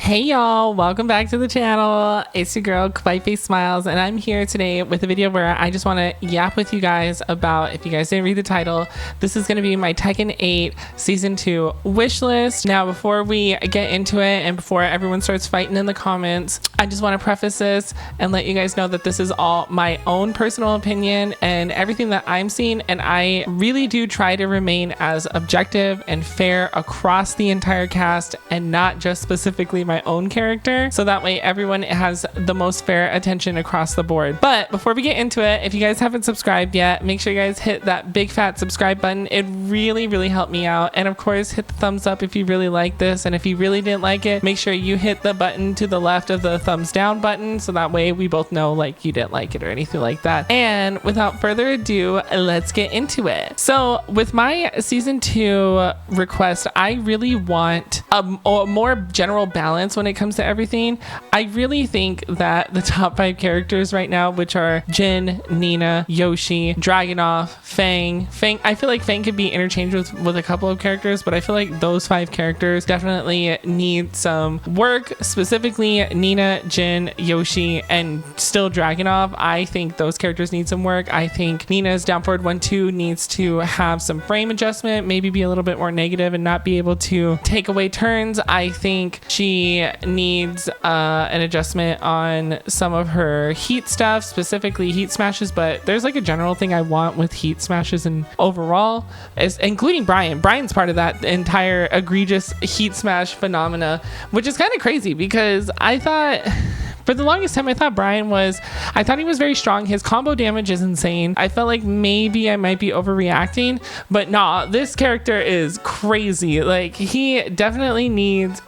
Hey y'all, welcome back to the channel. It's your girl Kawaii Face Smiles, and I'm here today with a video where I just want to yap with you guys about, if you guys didn't read the title, this is going to be my Tekken 8 Season 2 wish list. Now before we get into it and before everyone starts fighting in the comments, I just want to preface this and let you guys know that this is all my own personal opinion and everything that I'm seeing, and I really do try to remain as objective and fair across the entire cast and not just specifically my own character, so that way everyone has the most fair attention across the board. But before we get into it, if you guys haven't subscribed yet, make sure you guys hit that big fat subscribe button. It really helped me out, and of course hit the thumbs up if you really like this, and if you really didn't like it, make sure you hit the button to the left of the thumbs down button, so that way we both know like you didn't like it or anything like that. And without further ado, let's get into it. So with my season 2 request, I really want a more general balance when it comes to everything. I really think that the top 5 characters right now, which are Jin, Nina, Yoshi, Dragunov, Fang, I feel like Fang could be interchanged with a couple of characters, but I feel like those 5 characters definitely need some work. Specifically Nina, Jin, Yoshi, and still Dragunov. I think those characters need some work. I think Nina's down forward 1-2 needs to have some frame adjustment, maybe be a little bit more negative and not be able to take away turns. I think she needs an adjustment on some of her heat stuff, specifically heat smashes, but there's like a general thing I want with heat smashes and overall, including Brian's part of that entire egregious heat smash phenomena, which is kind of crazy because I thought for the longest time, I thought he was very strong. His combo damage is insane. I felt like maybe I might be overreacting, but nah, this character is crazy. Like he definitely needs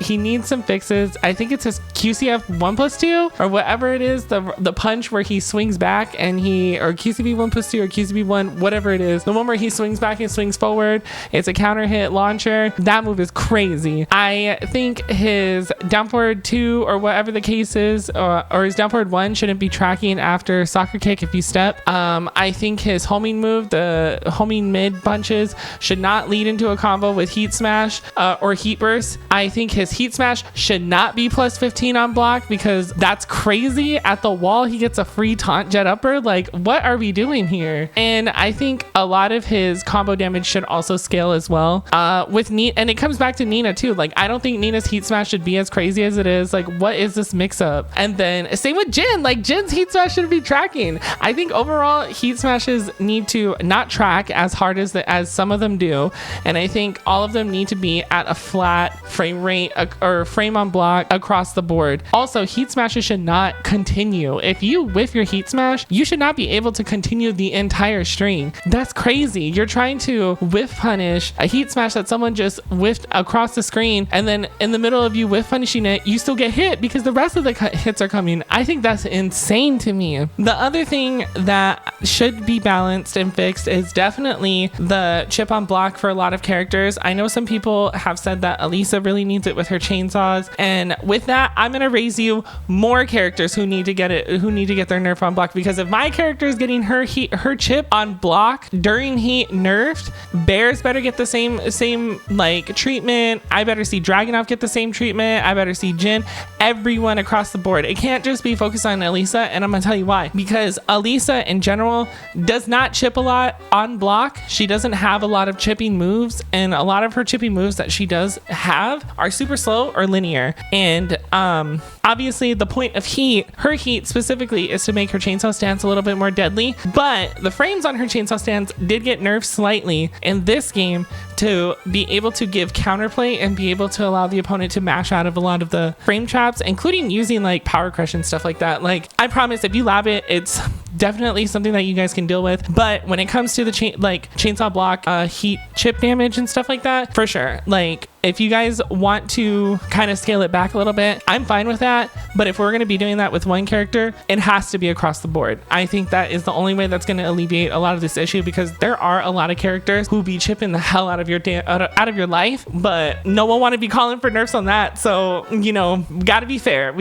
some fixes. I think it's his QCF 1+2 or whatever it is, the punch where he swings back and or QCB 1+2 or QCB 1, whatever it is. The one where he swings back and swings forward. It's a counter hit launcher. That move is crazy. I think his down forward 2 or whatever the case is, or his down forward 1 shouldn't be tracking after soccer kick if you step. I think his homing move, the homing mid punches, should not lead into a combo with heat smash or heat burst. I think his heat smash should not be +15 on block because that's crazy. At the wall he gets a free taunt jet upper. Like what are we doing here? And I think a lot of his combo damage should also scale as well with Nina, and it comes back to Nina too. Like I don't think Nina's heat smash should be as crazy as it is. Like what is this mix up? And then same with Jin, like Jin's heat smash shouldn't be tracking. I think overall heat smashes need to not track as hard as some of them do, and I think all of them need to be at a flat frame rate or frame on block across the board. Also, heat smashes should not continue. If you whiff your heat smash, you should not be able to continue the entire string. That's crazy. You're trying to whiff punish a heat smash that someone just whiffed across the screen, and then in the middle of you whiff punishing it, you still get hit because the rest of the hits are coming. I think that's insane to me. The other thing that should be balanced and fixed is definitely the chip on block for a lot of characters. I know some people have said that Elisa really needs it with her chainsaws, and with that I'm gonna raise you more characters who need to get their nerf on block, because if my character is getting her chip on block during heat nerfed, Bears better get the same like treatment. I better see Dragunov get the same treatment. I better see Jin, everyone across the board. It can't just be focused on Elisa, and I'm gonna tell you why. Because Elisa in general does not chip a lot on block. She doesn't have a lot of chipping moves, and a lot of her chipping moves that she does have are super slow or linear. And obviously the point of her heat specifically, is to make her chainsaw stance a little bit more deadly, but the frames on her chainsaw stance did get nerfed slightly in this game to be able to give counterplay and be able to allow the opponent to mash out of a lot of the frame traps, including using like power crush and stuff like that. Like I promise, if you lab it, it's definitely something that you guys can deal with. But when it comes to the chainsaw block heat chip damage and stuff like that, for sure, like if you guys want to kind of scale it back a little bit, I'm fine with that. But if we're going to be doing that with one character, it has to be across the board. I think that is the only way that's going to alleviate a lot of this issue, because there are a lot of characters who be chipping the hell out of your life, but no one want to be calling for nerfs on that. So, you know, we got to be fair.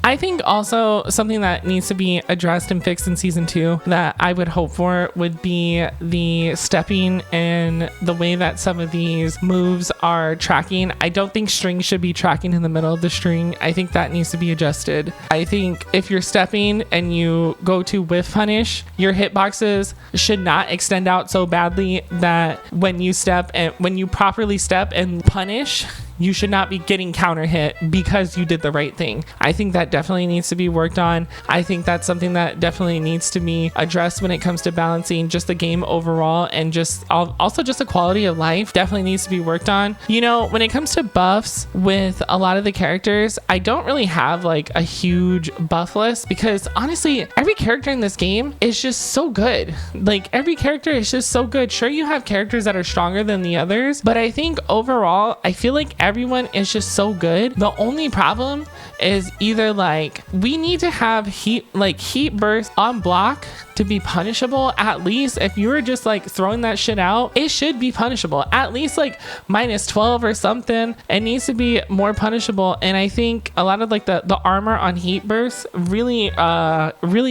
I think also something that needs to be addressed and fixed fixed in season 2 that I would hope for would be the stepping and the way that some of these moves are tracking. I don't think string should be tracking in the middle of the string. I think that needs to be adjusted. I think if you're stepping and you go to whiff punish, your hitboxes should not extend out so badly that when you step and when you properly step and punish, you should not be getting counter hit because you did the right thing. I think that definitely needs to be worked on. I think that's something that definitely needs to be addressed when it comes to balancing just the game overall, and just also just the quality of life definitely needs to be worked on. You know, when it comes to buffs with a lot of the characters, I don't really have like a huge buff list because honestly, every character in this game is just so good. Like every character is just so good. Sure, you have characters that are stronger than the others, but I think overall, I feel like everyone is just so good. The only problem is either like we need to have heat burst on block to be punishable. At least if you were just like throwing that shit out, it should be punishable. At least like -12 or something. It needs to be more punishable. And I think a lot of like the armor on heat bursts really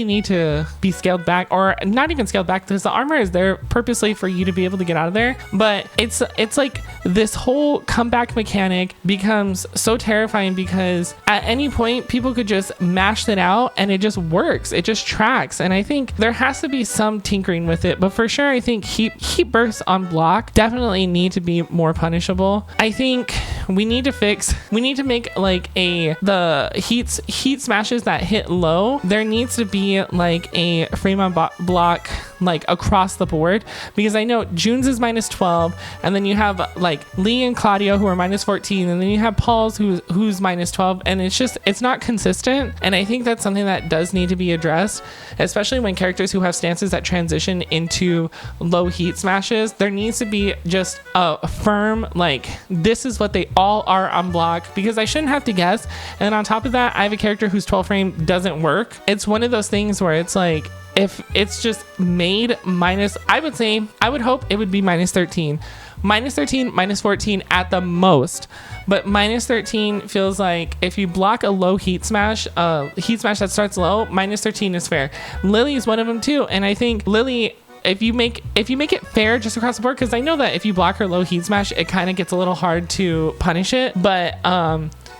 need to be scaled back, or not even scaled back, because the armor is there purposely for you to be able to get out of there. But it's like this whole comeback mechanic becomes so terrifying because at any point people could just mash it out and it just works. It just tracks. And I think there has to be some tinkering with it, but for sure I think heat bursts on block definitely need to be more punishable. I think we need to make like the heat smashes that hit low, there needs to be like a frame on block like across the board, because I know June's is -12, and then you have like Lee and Claudio who are -14, and then you have Paul's who's -12, and it's not consistent. And I think that's something that does need to be addressed, especially when characters who have stances that transition into low heat smashes. There needs to be just a firm like this is what they all are on block, because I shouldn't have to guess. And on top of that, I have a character whose 12 frame doesn't work. It's one of those things where it's like, if it's just made minus, I would hope it would be -13, -14 at the most. But -13 feels like if you block a low heat smash that starts low, -13 is fair. Lily is one of them too. And I think Lily, if you make it fair just across the board, because I know that if you block her low heat smash, it kind of gets a little hard to punish it. But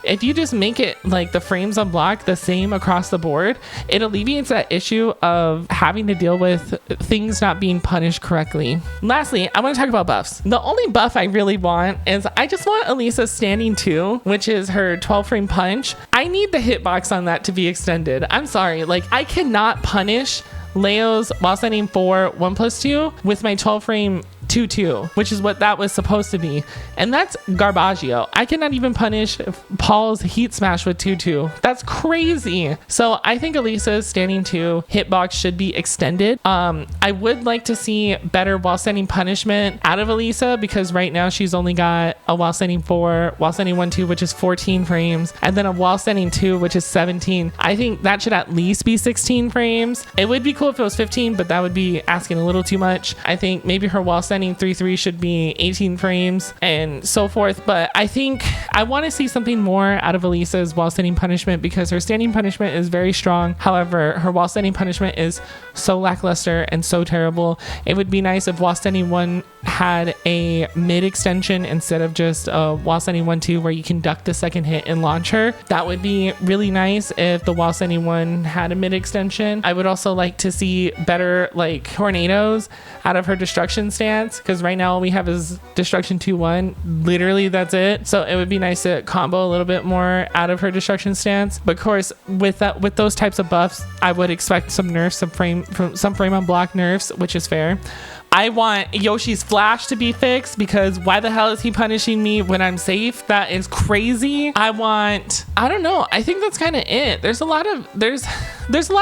if you just make it like the frames on block the same across the board, it alleviates that issue of having to deal with things not being punished correctly. Lastly, I want to talk about buffs. The only buff I really want is I just want Elisa's standing 2, which is her 12 frame punch. I need the hitbox on that to be extended. I'm sorry, like I cannot punish Leo's while standing 4 1+2 with my 12 frame 2-2, which is what that was supposed to be. And that's garbaggio. I cannot even punish Paul's heat smash with 2-2. That's crazy. So I think Elisa's standing 2 hitbox should be extended. I would like to see better while standing punishment out of Elisa, because right now she's only got a while standing 4, while standing 1-2, which is 14 frames, and then a while standing 2, which is 17. I think that should at least be 16 frames. It would be cool if it was 15, but that would be asking a little too much. I think maybe her while standing 3-3 should be 18 frames and so forth. But I think I want to see something more out of Elisa's while standing punishment, because her standing punishment is very strong. However, her while standing punishment is so lackluster and so terrible. It would be nice if while standing 1 had a mid extension instead of just a while standing 1-2 where you can duck the second hit and launch her. That would be really nice if the while standing 1 had a mid extension. I would also like to see better like tornadoes out of her destruction stance, because right now all we have is destruction 2-1. Literally that's it. So it would be nice to combo a little bit more out of her destruction stance. But of course, with those types of buffs, I would expect some nerfs, some frame on block nerfs, which is fair. I want Yoshi's flash to be fixed, because why the hell is he punishing me when I'm safe? That is crazy. I don't know. I think that's kind of it. There's a lot of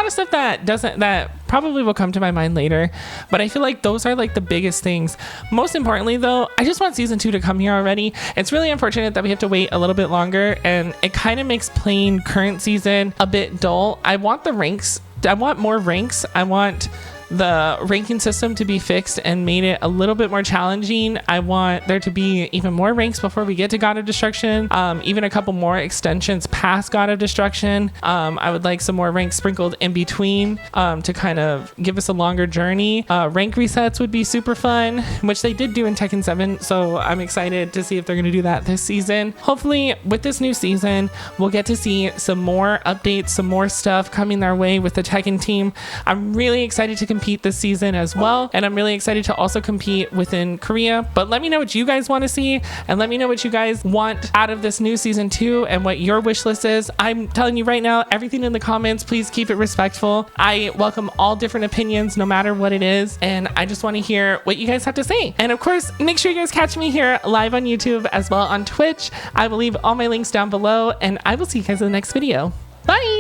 stuff that probably will come to my mind later, but I feel like those are like the biggest things. Most importantly though, I just want season 2 to come here already. It's really unfortunate that we have to wait a little bit longer, and it kind of makes playing current season a bit dull. I want the ranks. I want more ranks. I want the ranking system to be fixed and made it a little bit more challenging. I want there to be even more ranks before we get to God of Destruction, even a couple more extensions past God of Destruction. I would like some more ranks sprinkled in between to kind of give us a longer journey. Rank resets would be super fun, which they did do in Tekken 7, so I'm excited to see if they're going to do that this season. Hopefully with this new season we'll get to see some more updates, some more stuff coming their way with the Tekken team. I'm really excited to compete this season as well, and I'm really excited to also compete within Korea. But let me know what you guys want to see, and let me know what you guys want out of this new season 2 and what your wish list is. I'm telling you right now, everything in the comments, please keep it respectful. I welcome all different opinions no matter what it is, and I just want to hear what you guys have to say. And of course, make sure you guys catch me here live on YouTube as well on Twitch. I will leave all my links down below, and I will see you guys in the next video. Bye!